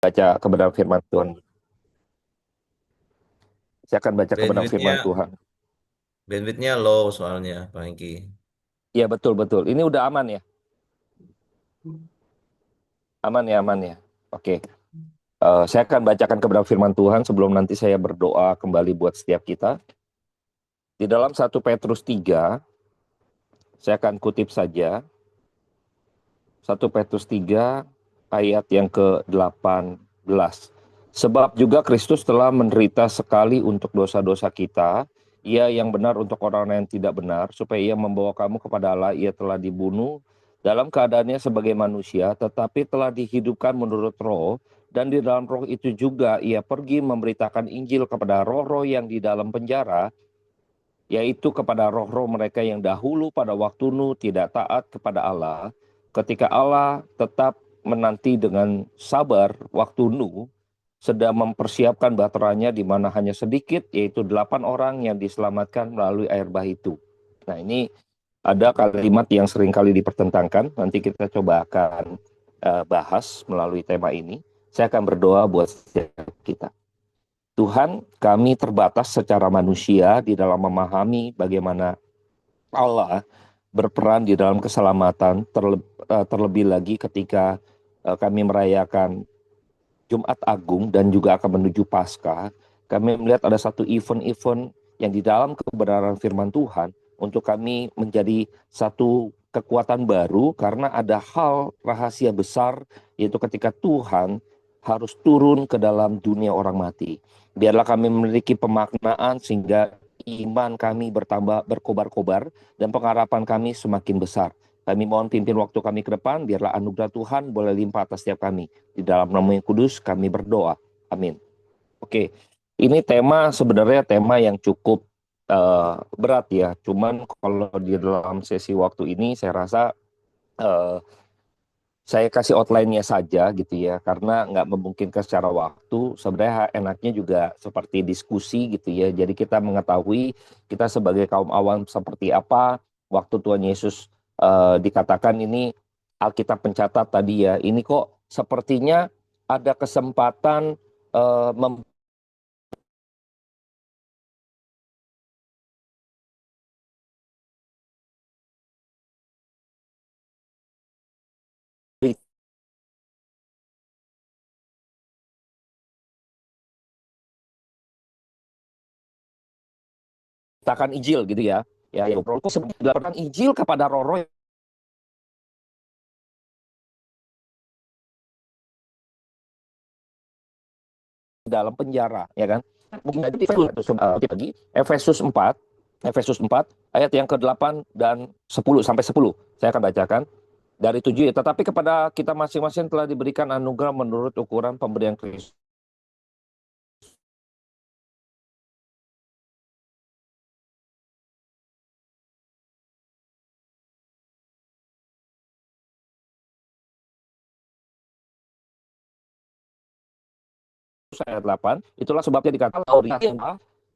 Baca kebenaran firman Tuhan. Saya akan baca kebenaran Bandwidthnya firman Tuhan. bandwidthnya low soalnya, Pak Hengki. Iya betul betul. Ini udah aman ya? Aman ya, aman ya. Oke. Saya akan bacakan kebenaran firman Tuhan sebelum nanti saya berdoa kembali buat setiap kita. Di dalam 1 Petrus 3, saya akan kutip saja 1 Petrus 3 ayat yang ke-18. Sebab juga Kristus telah menderita sekali untuk dosa-dosa kita, ia yang benar untuk orang yang tidak benar, supaya ia membawa kamu kepada Allah. Ia telah dibunuh dalam keadaannya sebagai manusia, tetapi telah dihidupkan menurut roh, dan di dalam roh itu juga ia pergi memberitakan Injil kepada roh-roh yang di dalam penjara, yaitu kepada roh-roh mereka yang dahulu pada waktu Nuh tidak taat kepada Allah, ketika Allah tetap menanti dengan sabar waktu Nuh sedang mempersiapkan baterainya, di mana hanya sedikit, yaitu 8 orang yang diselamatkan melalui air bah itu. Nah, ini ada kalimat yang seringkali dipertentangkan. Nanti kita coba akan bahas melalui tema ini. Saya akan berdoa buat setiap kita. Tuhan, kami terbatas secara manusia di dalam memahami bagaimana Allah berperan di dalam keselamatan, terlebih lagi ketika kami merayakan Jumat Agung dan juga akan menuju Paskah. Kami melihat ada satu event-event yang di dalam kebenaran firman Tuhan untuk kami menjadi satu kekuatan baru, karena ada hal rahasia besar, yaitu ketika Tuhan harus turun ke dalam dunia orang mati. Biarlah kami memiliki pemaknaan sehingga iman kami bertambah berkobar-kobar dan pengharapan kami semakin besar. Kami mohon pimpin waktu kami ke depan, biarlah anugerah Tuhan boleh limpah atas setiap kami. Di dalam nama yang kudus kami berdoa. Amin. Oke, ini tema sebenarnya tema yang cukup berat ya. Cuman kalau di dalam sesi waktu ini saya rasa eh, saya kasih outline-nya saja gitu ya, karena nggak memungkinkan secara waktu. Sebenarnya enaknya juga seperti diskusi gitu ya. Jadi kita mengetahui kita sebagai kaum awam seperti apa waktu Tuhan Yesus dikatakan ini, Alkitab pencatat tadi ya, ini kok sepertinya ada kesempatan memberitakan Injil gitu ya. Ya, ya, kok sebenarnya Injil kepada roh-roh dalam penjara, ya kan? Mungkin aja di lagi Efesus 4 ayat yang ke-8 dan 10 sampai 10. Saya akan bacakan dari 7 ya. Tetapi kepada kita masing-masing telah diberikan anugerah menurut ukuran pemberian Kristus. Ayat 8, itulah sebabnya dikatakan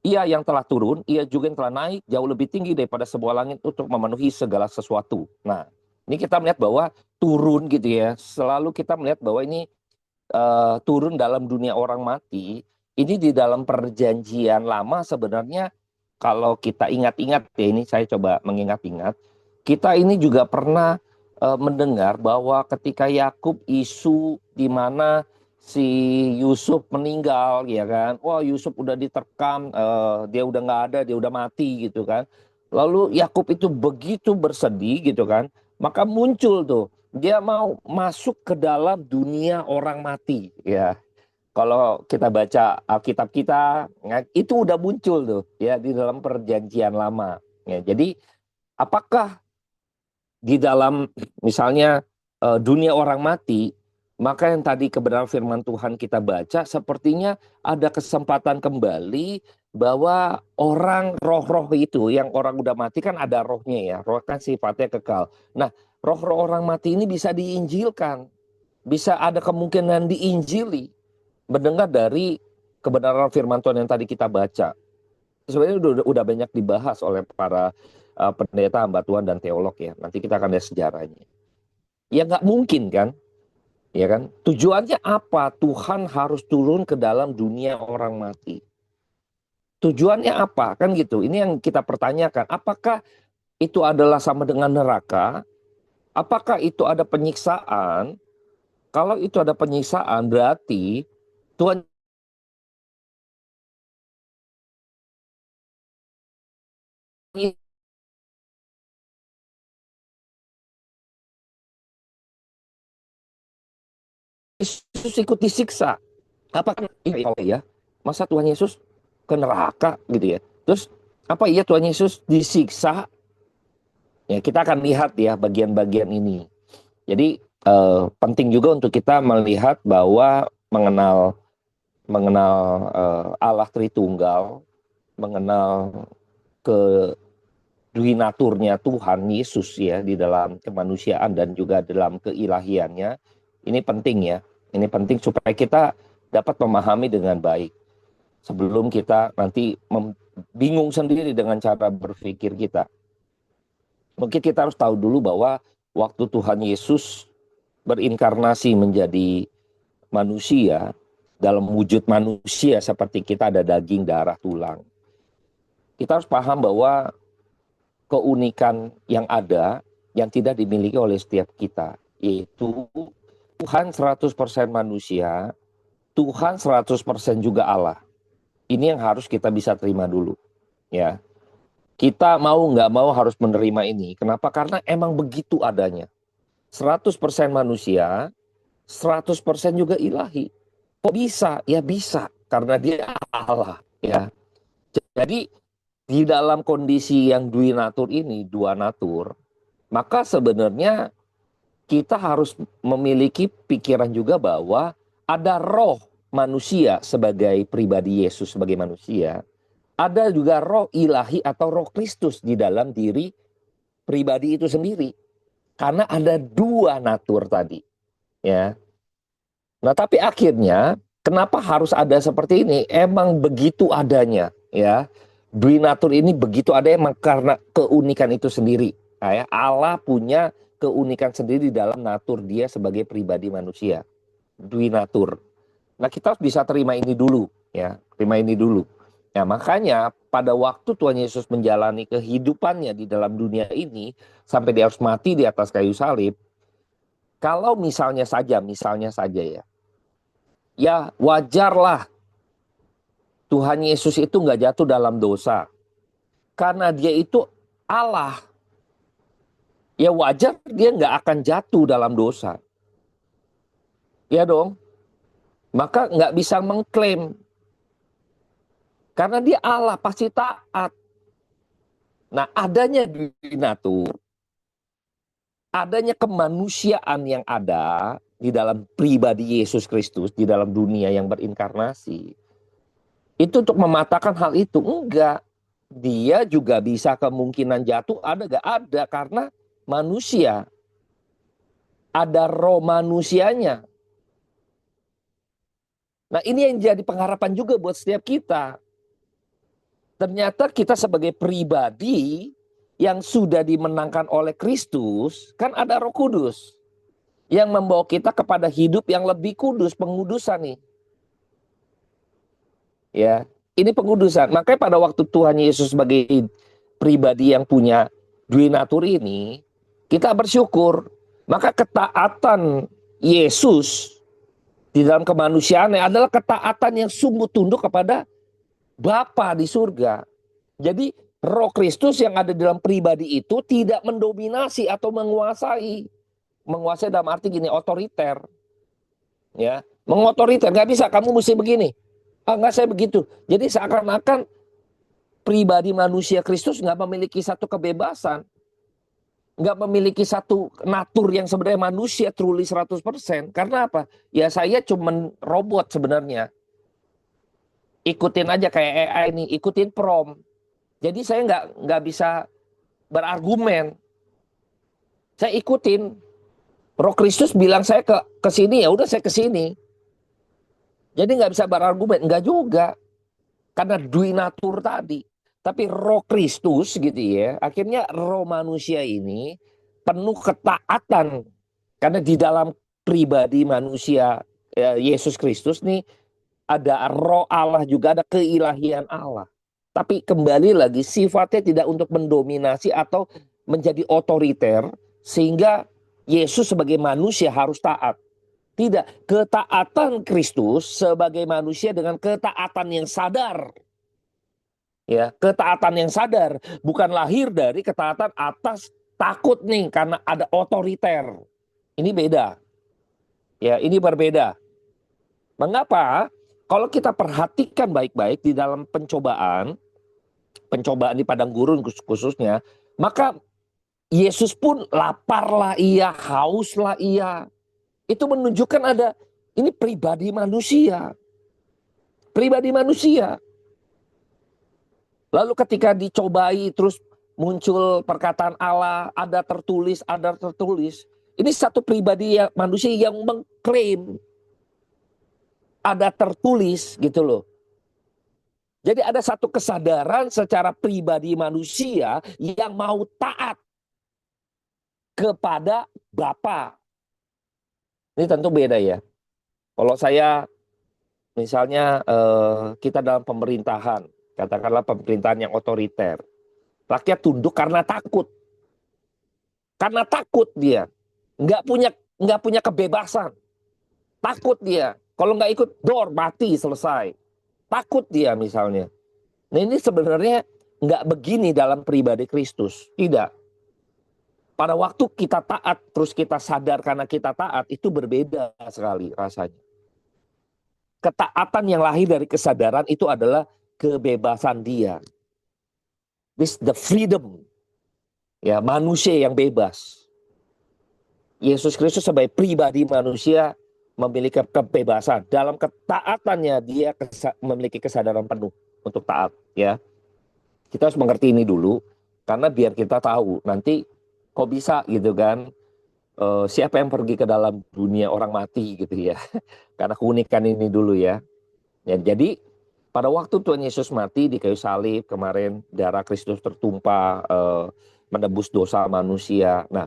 ia yang telah turun, ia juga yang telah naik jauh lebih tinggi daripada sebuah langit untuk memenuhi segala sesuatu. Nah, ini kita melihat bahwa turun gitu ya. Selalu kita melihat bahwa ini turun dalam dunia orang mati. Ini di dalam perjanjian lama sebenarnya, kalau kita ingat-ingat ya, ini saya coba mengingat-ingat, kita ini juga pernah mendengar bahwa ketika Yakub isu di mana si Yusuf meninggal, ya kan, wah Yusuf udah diterkam, dia udah nggak ada, dia udah mati gitu kan. Lalu Yakub itu begitu bersedih gitu kan, maka muncul tuh dia mau masuk ke dalam dunia orang mati ya. Kalau kita baca Alkitab kita, itu udah muncul tuh ya di dalam perjanjian lama ya. Jadi apakah di dalam misalnya dunia orang mati, maka yang tadi kebenaran firman Tuhan kita baca sepertinya ada kesempatan kembali bahwa orang roh-roh itu yang orang udah mati kan ada rohnya ya, roh kan sifatnya kekal. Nah, roh-roh orang mati ini bisa diinjilkan, bisa ada kemungkinan diinjili mendengar dari kebenaran firman Tuhan yang tadi kita baca. Sebenarnya udah banyak dibahas oleh para pendeta, hamba Tuhan dan teolog ya. Nanti kita akan lihat sejarahnya. Ya nggak mungkin kan Ya kan? Tujuannya apa? Tuhan harus turun ke dalam dunia orang mati. Tujuannya apa? Kan gitu. Ini yang kita pertanyakan. Apakah itu adalah sama dengan neraka? Apakah itu ada penyiksaan? Kalau itu ada penyiksaan, berarti Tuhan Yesus ikut disiksa. Apakah iya? Masa Tuhan Yesus ke neraka gitu ya? Terus apa iya Tuhan Yesus disiksa? Ya, kita akan lihat ya bagian-bagian ini. Jadi penting juga untuk kita melihat bahwa mengenal mengenal Allah Tritunggal, mengenal kedwinaturnya Tuhan Yesus ya di dalam kemanusiaan dan juga dalam keilahiannya. Ini penting ya. Ini penting supaya kita dapat memahami dengan baik sebelum kita nanti bingung sendiri dengan cara berpikir kita. Mungkin kita harus tahu dulu bahwa waktu Tuhan Yesus berinkarnasi menjadi manusia, dalam wujud manusia seperti kita ada daging, darah, tulang. Kita harus paham bahwa keunikan yang ada yang tidak dimiliki oleh setiap kita, yaitu Tuhan 100% manusia, Tuhan 100% juga Allah. Ini yang harus kita bisa terima dulu, ya. Kita mau nggak mau harus menerima ini. Kenapa? Karena emang begitu adanya. 100% manusia, 100% juga ilahi. Kok bisa? Ya bisa, karena dia Allah, ya. Jadi di dalam kondisi yang duinatur ini, dua natur, maka sebenarnya kita harus memiliki pikiran juga bahwa ada roh manusia sebagai pribadi Yesus sebagai manusia, ada juga roh ilahi atau roh Kristus di dalam diri pribadi itu sendiri. Karena ada dua natur tadi, ya. Nah, tapi akhirnya kenapa harus ada seperti ini? Emang begitu adanya, ya. Dwi natur ini begitu ada emang karena keunikan itu sendiri. Nah, ya, Allah punya keunikan sendiri dalam natur dia sebagai pribadi manusia. Dwi natur. Nah, kita harus bisa terima ini dulu, ya. Terima ini dulu. Nah, makanya pada waktu Tuhan Yesus menjalani kehidupannya di dalam dunia ini sampai dia harus mati di atas kayu salib, kalau misalnya saja ya, ya wajarlah Tuhan Yesus itu nggak jatuh dalam dosa. Karena dia itu Allah. Ya wajar dia nggak akan jatuh dalam dosa. Ya dong. Maka nggak bisa mengklaim. Karena dia Allah pasti taat. Nah adanya binatur, adanya kemanusiaan yang ada di dalam pribadi Yesus Kristus, di dalam dunia yang berinkarnasi. Itu untuk mematahkan hal itu. Enggak. Dia juga bisa kemungkinan jatuh, ada gak? Ada, karena manusia. Ada roh manusianya. Nah ini yang jadi pengharapan juga buat setiap kita. Ternyata kita sebagai pribadi yang sudah dimenangkan oleh Kristus, kan ada Roh Kudus yang membawa kita kepada hidup yang lebih kudus, pengudusan nih. Ya, ini pengudusan. Makanya pada waktu Tuhan Yesus sebagai pribadi yang punya dui natur ini, kita bersyukur. Maka ketaatan Yesus di dalam kemanusiaannya adalah ketaatan yang sungguh tunduk kepada Bapa di surga. Jadi Roh Kristus yang ada dalam pribadi itu tidak mendominasi atau menguasai. Menguasai dalam arti gini, otoriter. Ya, mengotoriter, nggak bisa, kamu mesti begini. Ah, nggak, saya begitu. Jadi seakan-akan pribadi manusia Kristus nggak memiliki satu kebebasan. Nggak memiliki satu natur yang sebenarnya manusia truly 100%. Karena apa? Ya saya cuma robot sebenarnya. Ikutin aja kayak AI ini, ikutin prompt. Jadi saya nggak bisa berargumen. Saya ikutin. Roh Kristus bilang saya ke sini, ya udah saya ke sini. Jadi nggak bisa berargumen, nggak juga. Karena dui natur tadi. Tapi Roh Kristus gitu ya, akhirnya roh manusia ini penuh ketaatan. Karena di dalam pribadi manusia Yesus Kristus nih, ada roh Allah juga, ada keilahian Allah. Tapi kembali lagi, sifatnya tidak untuk mendominasi atau menjadi otoriter, sehingga Yesus sebagai manusia harus taat. Tidak, ketaatan Kristus sebagai manusia dengan ketaatan yang sadar. Ya, ketaatan yang sadar, bukan lahir dari ketaatan atas takut nih karena ada otoriter. Ini beda. Ya, ini berbeda. Mengapa? Kalau kita perhatikan baik-baik di dalam pencobaan di padang gurun khususnya, maka Yesus pun laparlah ia, hauslah ia. Itu menunjukkan ada ini pribadi manusia. Pribadi manusia. Lalu ketika dicobai terus muncul perkataan Allah, ada tertulis, ada tertulis. Ini satu pribadi manusia yang mengklaim ada tertulis gitu loh. Jadi ada satu kesadaran secara pribadi manusia yang mau taat kepada Bapa. Ini tentu beda ya. Kalau saya misalnya kita dalam pemerintahan, katakanlah pemerintahan yang otoriter. Rakyat tunduk karena takut. Karena takut dia. Nggak punya kebebasan. Takut dia. Kalau nggak ikut, dor, mati, selesai. Takut dia misalnya. Nah ini sebenarnya nggak begini dalam pribadi Kristus. Tidak. Pada waktu kita taat, terus kita sadar karena kita taat, itu berbeda sekali rasanya. Ketaatan yang lahir dari kesadaran itu adalah kebebasan dia. This the freedom. Ya, manusia yang bebas. Yesus Kristus sebagai pribadi manusia memiliki kebebasan. Dalam ketaatannya dia memiliki kesadaran penuh untuk taat. Ya, kita harus mengerti ini dulu, karena biar kita tahu nanti kok bisa gitu kan. Siapa yang pergi ke dalam dunia orang mati gitu ya. Karena keunikan ini dulu ya. Jadi pada waktu Tuhan Yesus mati di kayu salib kemarin, darah Kristus tertumpah menebus dosa manusia. Nah,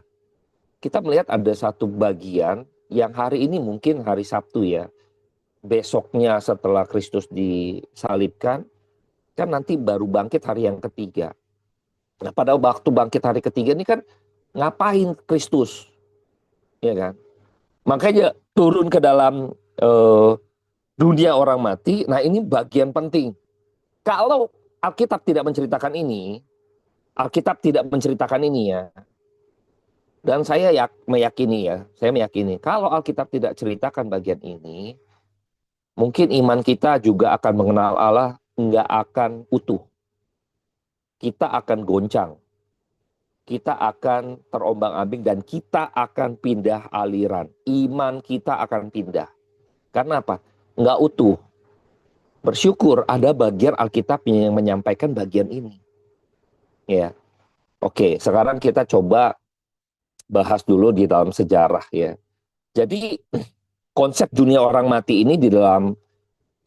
kita melihat ada satu bagian yang hari ini mungkin hari Sabtu ya. Besoknya setelah Kristus disalibkan, kan nanti baru bangkit hari yang ketiga. Nah, pada waktu bangkit hari ketiga ini kan ngapain Kristus? Ya kan? Makanya turun ke dalam dunia orang mati. Nah, ini bagian penting. Kalau Alkitab tidak menceritakan ini, ya. Dan saya meyakini kalau Alkitab tidak ceritakan bagian ini, mungkin iman kita juga akan mengenal Allah nggak akan utuh. Kita akan goncang. Kita akan terombang-ambing dan kita akan pindah aliran. Iman kita akan pindah. Karena apa? Nggak utuh. Bersyukur ada bagian Alkitab yang menyampaikan bagian ini. Ya. Oke, sekarang kita coba bahas dulu di dalam sejarah ya. Jadi konsep dunia orang mati ini di dalam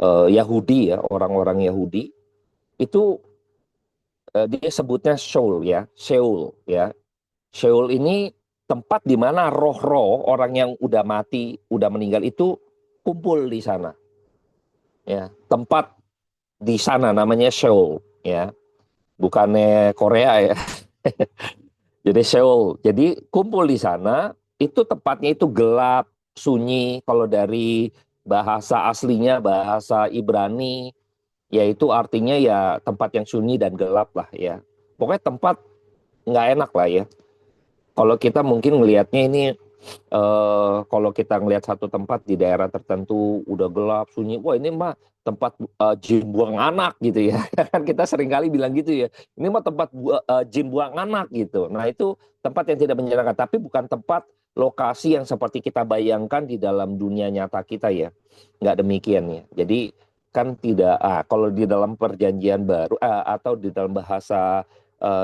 Yahudi ya, orang-orang Yahudi itu dia sebutnya Sheol ya. Sheol ini tempat di mana roh-roh orang yang udah mati, udah meninggal itu kumpul di sana. Ya, tempat di sana namanya Sheol ya. Bukannya Korea ya. Jadi Seoul. Jadi kumpul di sana, itu tempatnya itu gelap, sunyi. Kalau dari bahasa aslinya, bahasa Ibrani, yaitu artinya ya tempat yang sunyi dan gelap lah ya. Pokoknya tempat nggak enak lah ya. Kalau kita mungkin ngelihatnya ini, kalau kita ngelihat satu tempat di daerah tertentu udah gelap, sunyi, wah ini mah tempat jin buang anak gitu ya. Kan kita seringkali bilang gitu ya. Ini mah tempat jin buang anak gitu. Nah itu tempat yang tidak menyenangkan. Tapi bukan tempat lokasi yang seperti kita bayangkan di dalam dunia nyata kita ya. Nggak demikian ya. Jadi kan tidak, kalau di dalam perjanjian baru atau di dalam bahasa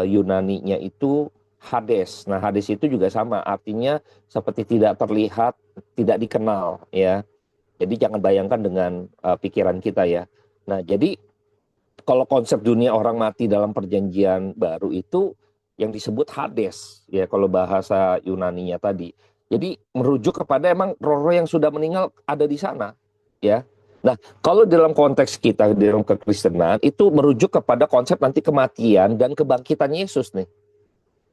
Yunani-nya itu Hades. Nah Hades itu juga sama. Artinya seperti tidak terlihat, tidak dikenal ya. Jadi jangan bayangkan dengan pikiran kita ya. Nah jadi kalau konsep dunia orang mati dalam perjanjian baru itu yang disebut Hades ya kalau bahasa Yunaninya tadi. Jadi merujuk kepada emang roh-roh yang sudah meninggal ada di sana, ya. Nah, kalau dalam konteks kita di dalam kekristenan itu merujuk kepada konsep nanti kematian dan kebangkitan Yesus nih.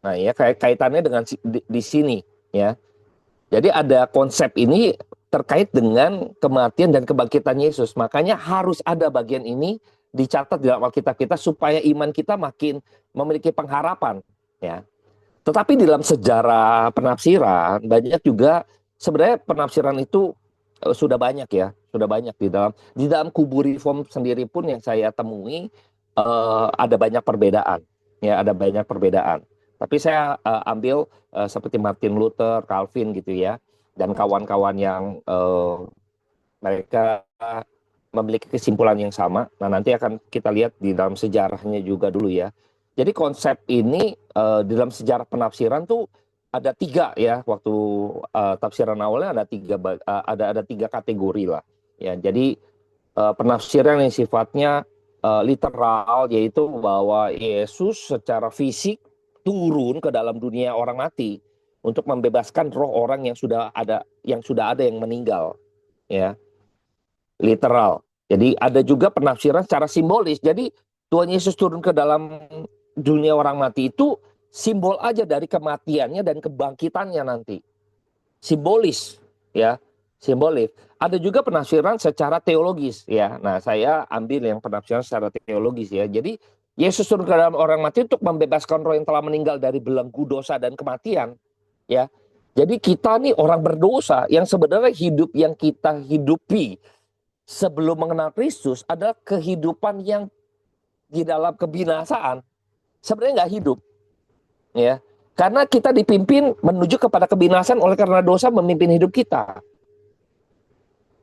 Nah, ya kayak kaitannya dengan di sini, ya. Jadi ada konsep ini terkait dengan kematian dan kebangkitan Yesus. Makanya harus ada bagian ini dicatat di dalam Alkitab kita supaya iman kita makin memiliki pengharapan, ya. Tetapi di dalam sejarah penafsiran banyak juga sebenarnya penafsiran itu sudah banyak, ya, sudah banyak di dalam kubu reform sendiri pun yang saya temui ada banyak perbedaan, ya, ada banyak perbedaan. Tapi saya ambil seperti Martin Luther, Calvin gitu ya, dan kawan-kawan yang mereka memiliki kesimpulan yang sama. Nah, nanti akan kita lihat di dalam sejarahnya juga dulu ya. Jadi konsep ini di dalam sejarah penafsiran tuh ada tiga ya. Waktu tafsiran awalnya ada tiga kategori lah. Ya, jadi penafsiran yang sifatnya literal, yaitu bahwa Yesus secara fisik turun ke dalam dunia orang mati untuk membebaskan roh orang yang sudah ada yang meninggal, ya, literal. Jadi ada juga penafsiran secara simbolis. Jadi Tuhan Yesus turun ke dalam dunia orang mati itu simbol aja dari kematiannya dan kebangkitannya nanti. Simbolis, ya, simbolis. Ada juga penafsiran secara teologis, ya. Nah, saya ambil yang penafsiran secara teologis ya. Jadi Yesus turun ke dalam orang mati untuk membebaskan roh yang telah meninggal dari belenggu dosa dan kematian, ya. Jadi kita nih orang berdosa yang sebenarnya hidup yang kita hidupi sebelum mengenal Kristus adalah kehidupan yang di dalam kebinasaan. Sebenarnya nggak hidup, ya. Karena kita dipimpin menuju kepada kebinasaan oleh karena dosa memimpin hidup kita.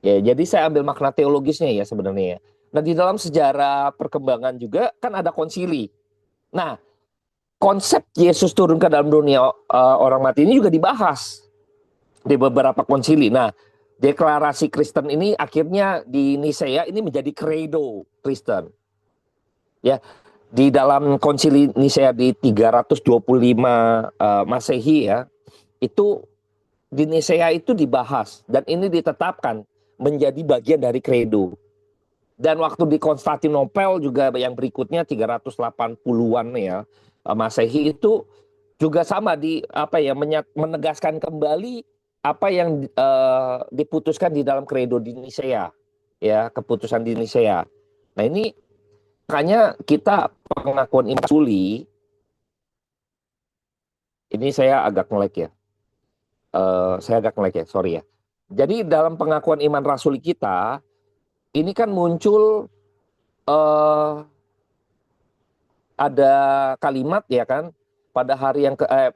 Ya, jadi saya ambil makna teologisnya ya sebenarnya ya. Nah, di dalam sejarah perkembangan juga kan ada konsili. Nah, konsep Yesus turun ke dalam dunia orang mati ini juga dibahas di beberapa konsili. Nah, deklarasi Kristen ini akhirnya di Nisea ini menjadi credo Kristen. Ya, di dalam konsili Nisea di 325 Masehi ya, itu di Nisea itu dibahas dan ini ditetapkan menjadi bagian dari credo. Dan waktu di Konstantinopel juga yang berikutnya 380-an ya Masehi itu juga sama menegaskan kembali apa yang diputuskan di dalam credo di Nisea, ya, keputusan di Nisea. Nah, ini makanya kita pengakuan iman rasuli ini saya agak nge-lag ya. Sorry ya. Jadi dalam pengakuan iman rasuli kita ini kan muncul ada kalimat ya kan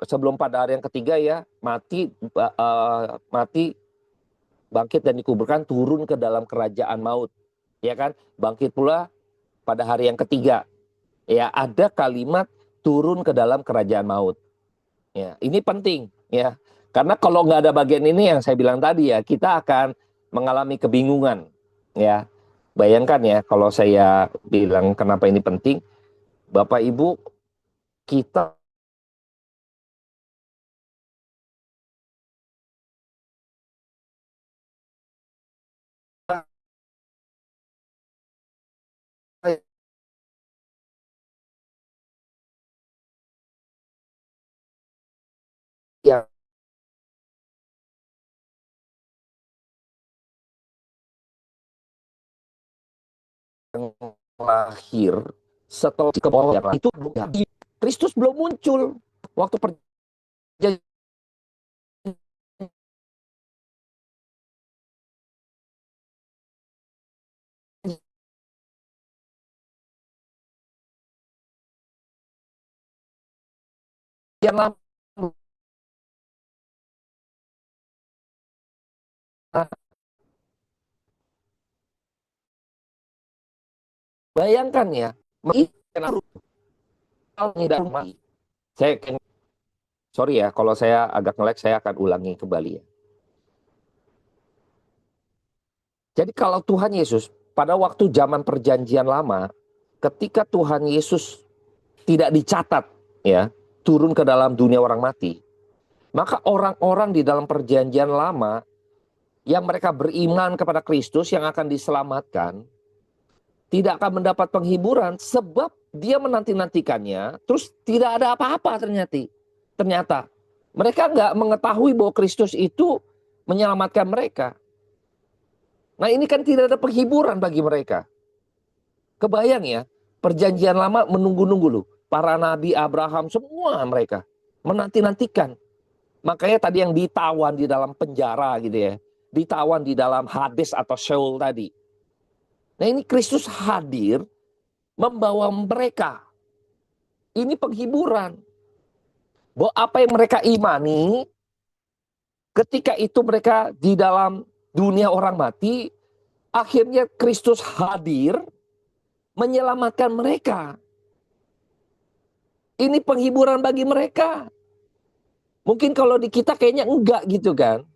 sebelum pada hari yang ketiga ya mati bangkit dan dikuburkan turun ke dalam kerajaan maut ya kan, bangkit pula pada hari yang ketiga ya, ada kalimat turun ke dalam kerajaan maut ya. Ini penting ya, karena kalau nggak ada bagian ini yang saya bilang tadi ya, kita akan mengalami kebingungan ya. Bayangkan ya kalau saya bilang kenapa ini penting, Bapak Ibu, kita yang lahir setelah kemuliaan itu belum jadi. Kristus belum muncul waktu perjanjian lama. Bayangkan ya, saya sorry ya kalau saya agak nge-lag, saya akan ulangi kembali ya. Jadi kalau Tuhan Yesus pada waktu zaman perjanjian lama, ketika Tuhan Yesus tidak dicatat ya turun ke dalam dunia orang mati, Maka orang-orang di dalam perjanjian lama yang mereka beriman kepada Kristus yang akan diselamatkan tidak akan mendapat penghiburan sebab dia menanti-nantikannya, terus tidak ada apa-apa ternyata. Mereka nggak mengetahui bahwa Kristus itu menyelamatkan mereka. Nah ini kan tidak ada penghiburan bagi mereka. Kebayang ya, perjanjian lama menunggu-nunggu loh. Para nabi, Abraham, semua mereka menanti-nantikan. Makanya tadi yang ditawan di dalam penjara gitu ya. Ditawan di dalam Hades atau Sheol tadi. Nah ini Kristus hadir membawa mereka. Ini penghiburan. Bahwa apa yang mereka imani, ketika itu mereka di dalam dunia orang mati, akhirnya Kristus hadir menyelamatkan mereka. Ini penghiburan bagi mereka. Mungkin kalau di kita kayaknya enggak gitu kan.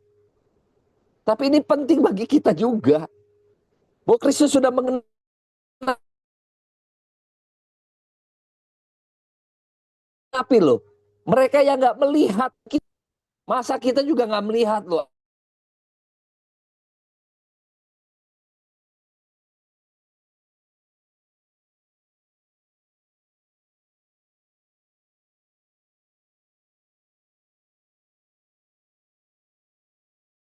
Tapi ini penting bagi kita juga. Bahwa Kristus sudah mengenapi loh. Mereka yang nggak melihat, masa kita juga nggak melihat loh.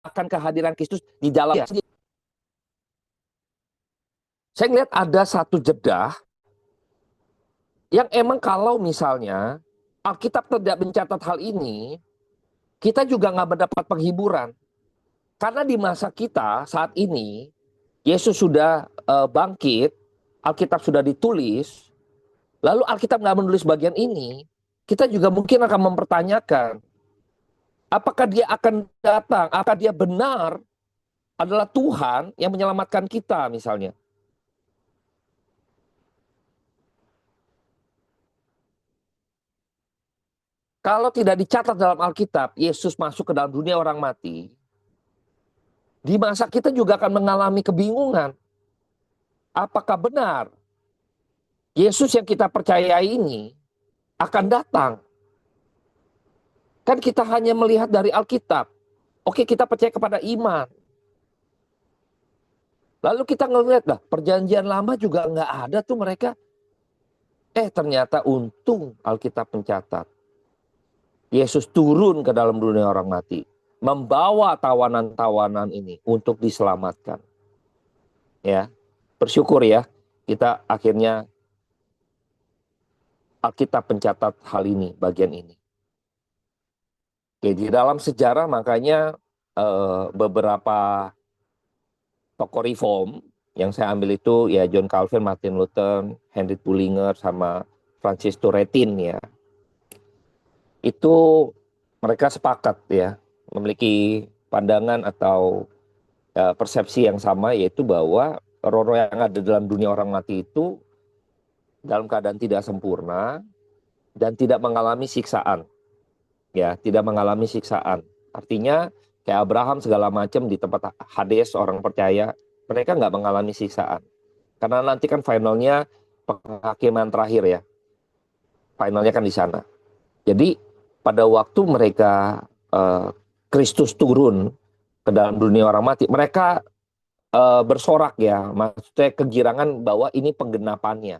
Akan kehadiran Kristus di dalam. Saya ngeliat ada satu jeda yang emang kalau misalnya Alkitab tidak mencatat hal ini, kita juga nggak mendapat penghiburan. Karena di masa kita saat ini, Yesus sudah bangkit, Alkitab sudah ditulis, lalu Alkitab nggak menulis bagian ini, kita juga mungkin akan mempertanyakan, apakah dia akan datang, apakah dia benar adalah Tuhan yang menyelamatkan kita misalnya. Kalau tidak dicatat dalam Alkitab, Yesus masuk ke dalam dunia orang mati, di masa kita juga akan mengalami kebingungan. Apakah benar Yesus yang kita percayai ini akan datang? Kan kita hanya melihat dari Alkitab. Oke, kita percaya kepada iman. Lalu kita ngelihat, lah perjanjian lama juga nggak ada tuh mereka. Ternyata untung Alkitab mencatat. Yesus turun ke dalam dunia orang mati. Membawa tawanan-tawanan ini untuk diselamatkan. Ya, bersyukur ya, kita akhirnya Alkitab mencatat hal ini, bagian ini. Oke, di dalam sejarah makanya beberapa tokoh reform yang saya ambil itu ya John Calvin, Martin Luther, Henry Bullinger, sama Francis Turretin ya. Itu mereka sepakat ya, memiliki pandangan atau persepsi yang sama, yaitu bahwa roh-roh yang ada dalam dunia orang mati itu dalam keadaan tidak sempurna dan tidak mengalami siksaan. Ya, tidak mengalami siksaan. Artinya kayak Abraham segala macam di tempat Hades orang percaya, mereka nggak mengalami siksaan. Karena nanti kan finalnya penghakiman terakhir ya. Finalnya kan di sana. Jadi pada waktu mereka Kristus turun ke dalam dunia orang mati, mereka bersorak ya, maksudnya kegirangan bahwa ini penggenapannya.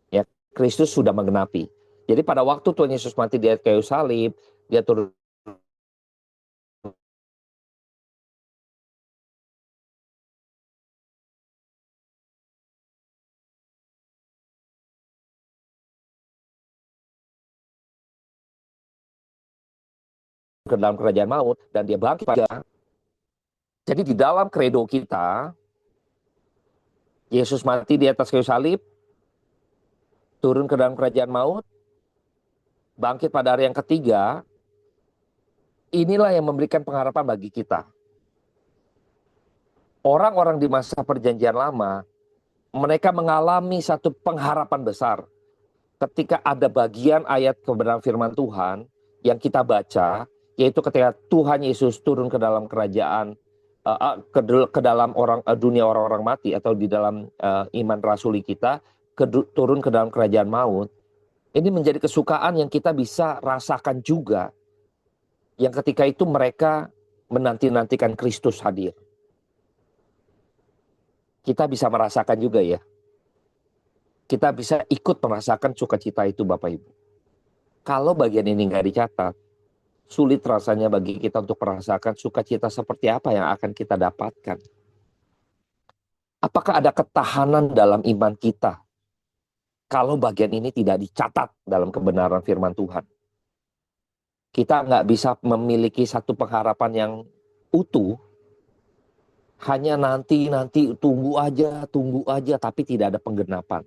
Ya, Kristus sudah menggenapi. Jadi pada waktu Tuhan Yesus mati di kayu salib, dia turun ke dalam kerajaan maut dan dia bangkit pada. Jadi di dalam kredo kita, Yesus mati di atas kayu salib, turun ke dalam kerajaan maut, bangkit pada hari yang ketiga. Inilah yang memberikan pengharapan bagi kita. Orang-orang di masa perjanjian lama, mereka mengalami satu pengharapan besar. Ketika ada bagian ayat kebenaran firman Tuhan yang kita baca, yaitu ketika Tuhan Yesus turun ke dalam kerajaan, ke dalam dunia orang-orang mati, atau di dalam iman rasuli kita, turun ke dalam kerajaan maut. Ini menjadi kesukaan yang kita bisa rasakan juga. yang ketika itu mereka menanti-nantikan Kristus hadir. Kita bisa merasakan juga ya. Kita bisa ikut merasakan sukacita itu Bapak Ibu. Kalau bagian ini nggak dicatat, sulit rasanya bagi kita untuk merasakan sukacita seperti apa yang akan kita dapatkan. Apakah ada ketahanan dalam iman kita kalau bagian ini tidak dicatat dalam kebenaran firman Tuhan? Kita nggak bisa memiliki satu pengharapan yang utuh, hanya nanti tunggu aja, tapi tidak ada penggenapan.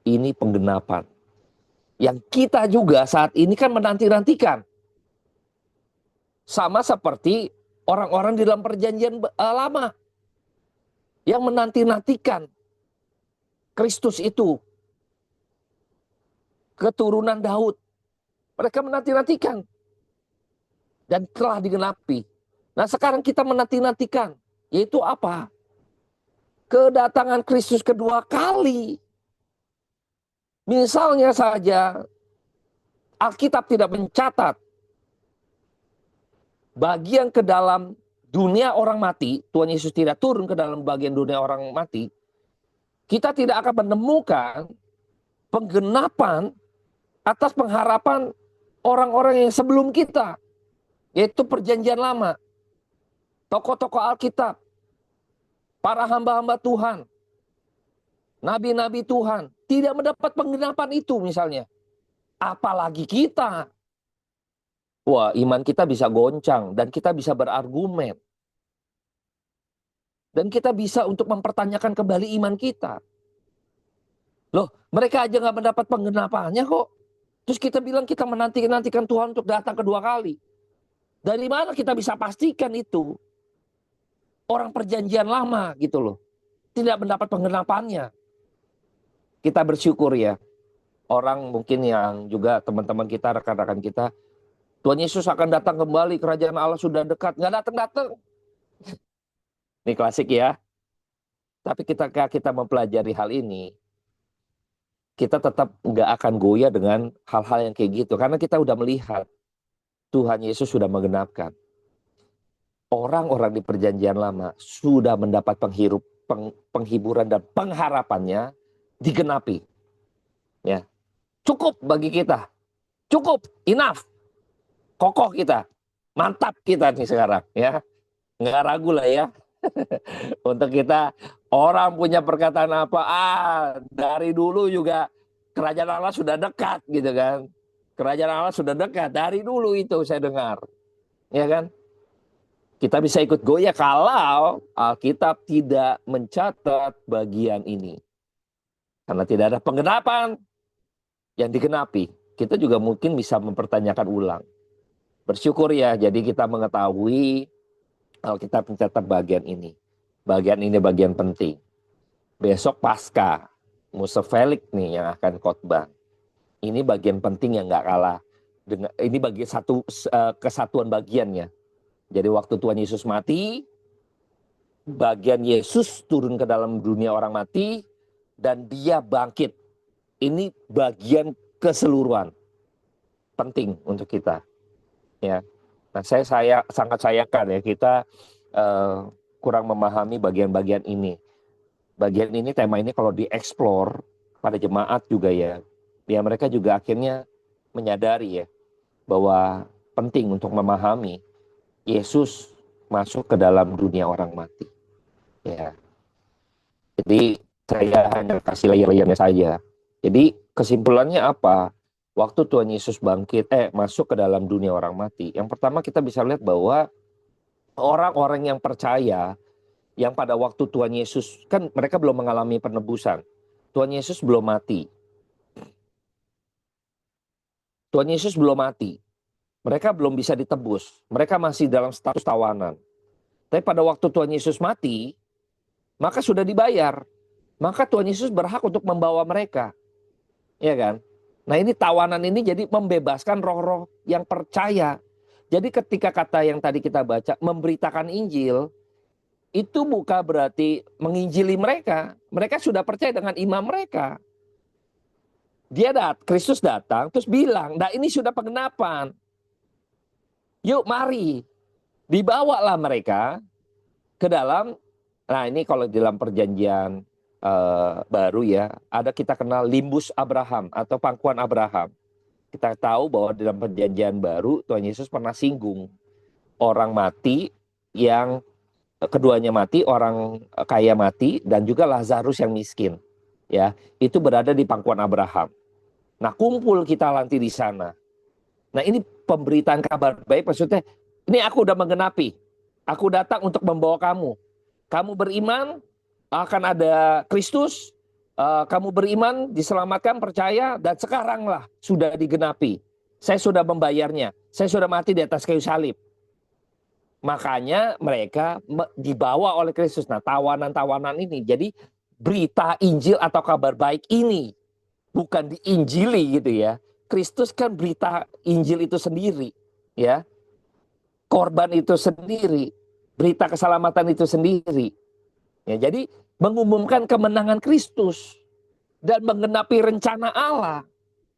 Ini penggenapan. Yang kita juga saat ini kan menanti-nantikan. Sama seperti orang-orang di dalam perjanjian lama. Yang menanti-nantikan Kristus itu. Keturunan Daud. Mereka menanti-nantikan. Dan telah digenapi. Nah sekarang kita menanti-nantikan. Yaitu apa? Kedatangan Kristus kedua kali. Misalnya saja Alkitab tidak mencatat bagian ke dalam dunia orang mati, Tuhan Yesus tidak turun ke dalam bagian dunia orang mati, kita tidak akan menemukan penggenapan atas pengharapan orang-orang yang sebelum kita, yaitu perjanjian lama, tokoh-tokoh Alkitab, para hamba-hamba Tuhan, nabi-nabi Tuhan, tidak mendapat penggenapan itu misalnya. Apalagi kita. Wah, iman kita bisa goncang dan kita bisa berargumen. Dan kita bisa untuk mempertanyakan kembali iman kita. Loh, mereka aja nggak mendapat penggenapannya kok. Terus kita bilang kita menantikan Tuhan untuk datang kedua kali. Dari mana kita bisa pastikan itu? Orang perjanjian lama gitu loh. Tidak mendapat penggenapannya. Kita bersyukur ya. Orang mungkin yang juga teman-teman kita, rekan-rekan kita, Tuhan Yesus akan datang kembali, kerajaan Allah sudah dekat. Nggak datang-datang. Ini klasik ya. Tapi kita mempelajari hal ini, kita tetap nggak akan goyah dengan hal-hal yang kayak gitu. Karena kita udah melihat Tuhan Yesus sudah menggenapkan. Orang-orang di perjanjian lama sudah mendapat penghiburan dan pengharapannya digenapi. Ya. Cukup bagi kita. Cukup, enough. Kokoh kita. Mantap kita nih sekarang. Ya. Nggak ragu lah ya. Untuk kita, orang punya perkataan apa? Dari dulu juga kerajaan Allah sudah dekat gitu kan. Kerajaan Allah sudah dekat. Dari dulu itu saya dengar. Ya kan? Kita bisa ikut goyah kalau Alkitab tidak mencatat bagian ini. Karena tidak ada penggenapan yang digenapi. Kita juga mungkin bisa mempertanyakan ulang. Bersyukur ya, jadi kita mengetahui Alkitab mencatat bagian ini. Bagian ini bagian penting. Besok Paskah, Musa Felix nih yang akan khotbah. Ini bagian penting yang nggak kalah. Ini bagian satu kesatuan bagiannya. Jadi waktu Tuhan Yesus mati, bagian Yesus turun ke dalam dunia orang mati, dan dia bangkit. Ini bagian keseluruhan. Penting untuk kita. Ya. Nah, saya sangat sayangkan ya kita kurang memahami bagian-bagian ini. Bagian ini, tema ini kalau dieksplor pada jemaat juga ya mereka juga akhirnya menyadari ya bahwa penting untuk memahami Yesus masuk ke dalam dunia orang mati. Ya. Jadi saya hanya kasih layer-layernya saja. Jadi kesimpulannya apa? Waktu Tuhan Yesus masuk ke dalam dunia orang mati. Yang pertama kita bisa lihat bahwa orang-orang yang percaya, yang pada waktu Tuhan Yesus, kan mereka belum mengalami penebusan. Tuhan Yesus belum mati. Tuhan Yesus belum mati. Mereka belum bisa ditebus. Mereka masih dalam status tawanan. Tapi pada waktu Tuhan Yesus mati, maka sudah dibayar. Maka Tuhan Yesus berhak untuk membawa mereka. Ya kan? Nah ini tawanan ini jadi membebaskan roh-roh yang percaya. Jadi ketika kata yang tadi kita baca, memberitakan Injil, itu bukan berarti menginjili mereka. Mereka sudah percaya dengan imam mereka. Kristus datang, terus bilang, nah ini sudah penggenapan. Yuk mari, dibawalah mereka ke dalam, nah ini kalau dalam perjanjian baru ya, ada kita kenal limbus Abraham atau pangkuan Abraham. Kita tahu bahwa dalam perjanjian baru Tuhan Yesus pernah singgung orang mati yang keduanya mati, orang kaya mati, dan juga Lazarus yang miskin. Ya, itu berada di pangkuan Abraham. Nah, kumpul kita nanti di sana. Nah, ini pemberitaan kabar baik, maksudnya, ini aku udah menggenapi. Aku datang untuk membawa kamu. Kamu beriman, akan ada Kristus, kamu beriman, diselamatkan, percaya, dan sekaranglah sudah digenapi. Saya sudah membayarnya. Saya sudah mati di atas kayu salib. Makanya mereka dibawa oleh Kristus. Nah, tawanan-tawanan ini. Jadi berita Injil atau kabar baik ini bukan diinjili gitu ya. Kristus kan berita Injil itu sendiri, ya. Korban itu sendiri, berita keselamatan itu sendiri. Ya, jadi mengumumkan kemenangan Kristus dan menggenapi rencana Allah.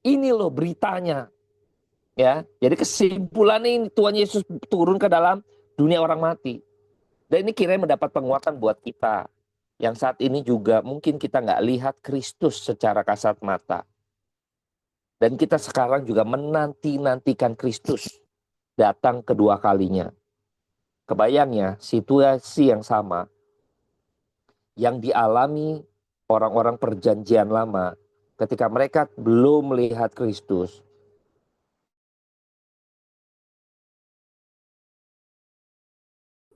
Ini loh beritanya. Ya, jadi kesimpulannya ini Tuhan Yesus turun ke dalam dunia orang mati. Dan ini kiranya mendapat penguatan buat kita. Yang saat ini juga mungkin kita nggak lihat Kristus secara kasat mata. Dan kita sekarang juga menanti-nantikan Kristus datang kedua kalinya. Kebayangnya situasi yang sama yang dialami orang-orang perjanjian lama ketika mereka belum melihat Kristus.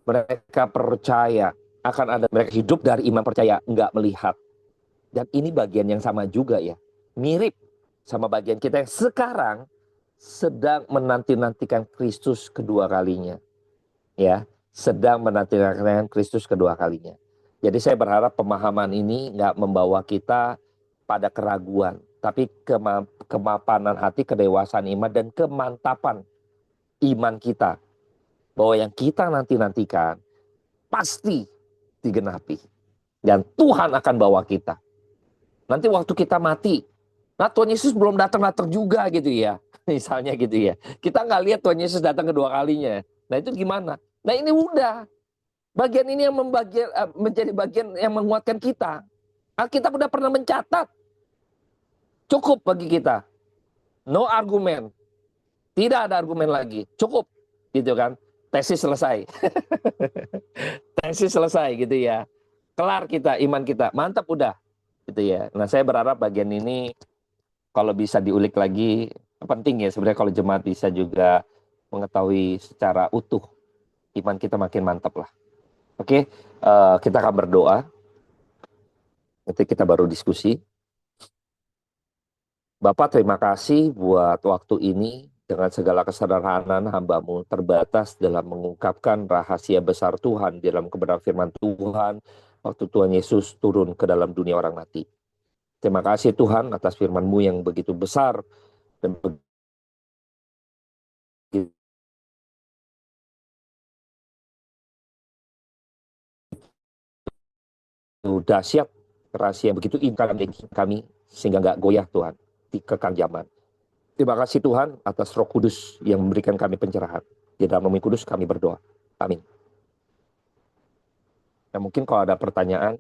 Mereka percaya akan ada, mereka hidup dari iman percaya, enggak melihat. Dan ini bagian yang sama juga ya. Mirip sama bagian kita yang sekarang sedang menanti-nantikan Kristus kedua kalinya. Ya, sedang menanti-nantikan Kristus kedua kalinya. Jadi saya berharap pemahaman ini enggak membawa kita pada keraguan, tapi kemapanan hati, kedewasaan iman, dan kemantapan iman kita. Bahwa yang kita nanti-nantikan pasti digenapi. Dan Tuhan akan bawa kita. Nanti waktu kita mati, nah Tuhan Yesus belum datang-datang juga gitu ya. Misalnya gitu ya. Kita nggak lihat Tuhan Yesus datang kedua kalinya. Nah itu gimana? Nah ini udah. Bagian ini yang menjadi bagian yang menguatkan kita. Alkitab udah pernah mencatat. Cukup bagi kita. No argumen. Tidak ada argumen lagi. Cukup. Gitu kan. Tesis selesai. Tesis selesai gitu ya. Kelar kita, iman kita. Mantap udah. Gitu ya. Nah saya berharap bagian ini kalau bisa diulik lagi, penting ya sebenarnya kalau jemaat bisa juga mengetahui secara utuh. Iman kita makin mantap lah. Oke, kita akan berdoa. Nanti kita baru diskusi. Bapak terima kasih buat waktu ini. Dengan segala kesederhanaan hamba-Mu terbatas dalam mengungkapkan rahasia besar Tuhan dalam kebenaran firman Tuhan waktu Tuhan Yesus turun ke dalam dunia orang mati. Terima kasih Tuhan atas firman-Mu yang begitu besar dan begitu dahsyat, rahasia begitu indah kami sehingga nggak goyah Tuhan di kekang zaman. Terima kasih Tuhan atas Roh Kudus yang memberikan kami pencerahan. Di dalam Roh Kudus kami berdoa. Amin. Nah, mungkin kalau ada pertanyaan,